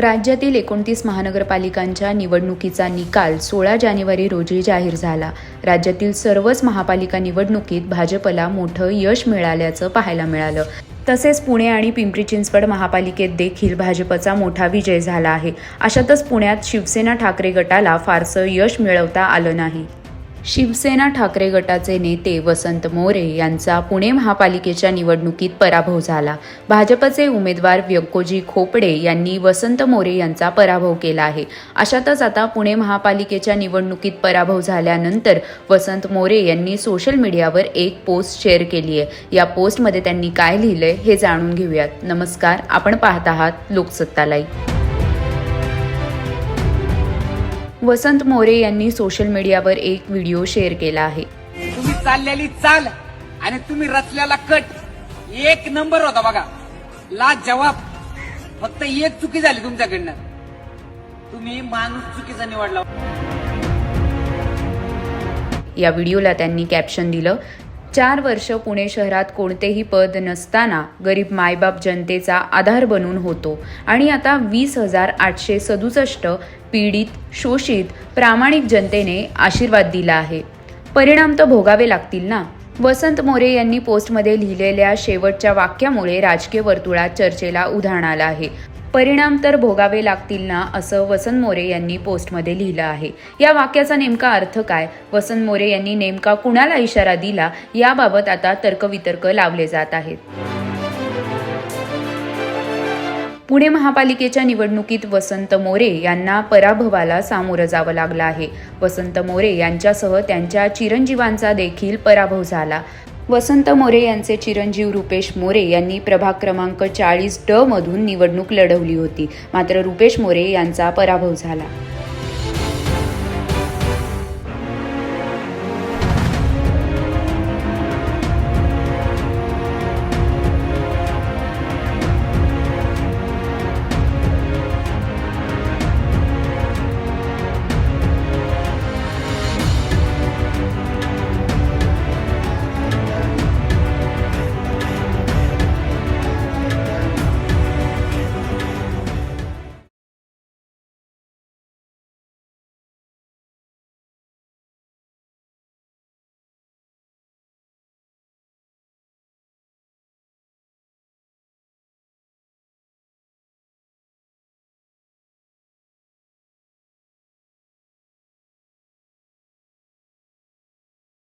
राज्यातील 29 महानगरपालिकांच्या निवडणुकीचा निकाल 16 जानेवारी रोजी जाहीर झाला. राज्यातील सर्वच महापालिका निवडणुकीत भाजपला मोठं यश मिळाल्याचं पाहायला मिळालं. तसेच पुणे आणि पिंपरी चिंचवड महापालिकेत देखील भाजपचा मोठा विजय झाला आहे. अशातच पुण्यात शिवसेना ठाकरे गटाला फारसं यश मिळवता आलं नाही. शिवसेना ठाकरे गटाचे नेते वसंत मोरे यांचा पुणे महापालिकेच्या निवडणुकीत पराभव झाला. भाजपचे उमेदवार व्यंकोजी खोपडे यांनी वसंत मोरे यांचा पराभव केला आहे. अशातच आता पुणे महापालिकेच्या निवडणुकीत पराभव झाल्यानंतर वसंत मोरे यांनी सोशल मीडियावर एक पोस्ट शेअर केली आहे. या पोस्टमध्ये त्यांनी काय लिहिलंय हे जाणून घेऊयात. नमस्कार, आपण पाहत आहात लोकसत्ता लाईव्ह. वसंत मोरे यांनी सोशल मीडियावर एक व्हिडिओ शेअर केला आहे. तुम्ही चाललेली चाल आणि तुम्ही रचलेला कट एक नंबर होता बघा. जवाब फक्त एक चुकी झाली तुमच्याकडनं. तुम्ही माणूस चुकीचा निवडला. या व्हिडिओला त्यांनी कॅप्शन दिलं, 4 वर्ष पुणे शहरात कोणतेही पद नसताना गरीब मायबाप जनतेचा आधार बनून होतो आणि आता 20,867 पीडित, शोषित, प्रामाणिक जनतेने आशीर्वाद दिला आहे. परिणाम तर भोगावे लागतील ना. वसंत मोरे यांनी पोस्टमध्ये लिहिलेल्या शेवटच्या वाक्यामुळे राजकीय वर्तुळात चर्चेला उधाण आलं आहे. परिणाम तर भोगावे लागतील ना, असं वसंत मोरे यांनी पोस्टमध्ये लिहिलं आहे. या वाक्याचा नेमका अर्थ काय, वसंत मोरे यांनी नेमका कुणाला इशारा दिला, याबाबत आता तर्कवितर्क लावले जात आहेत. पुणे महापालिकेच्या निवडणुकीत वसंत मोरे यांना पराभवाला सामोरं जावं लागलं आहे. वसंत मोरे यांच्यासह त्यांच्या चिरंजीवांचा देखील पराभव झाला. वसंत मोरे यांचे चिरंजीव रुपेश मोरे यांनी प्रभाग क्रमांक 40D मधून निवडणूक लढवली होती. मात्र रुपेश मोरे यांचा पराभव झाला.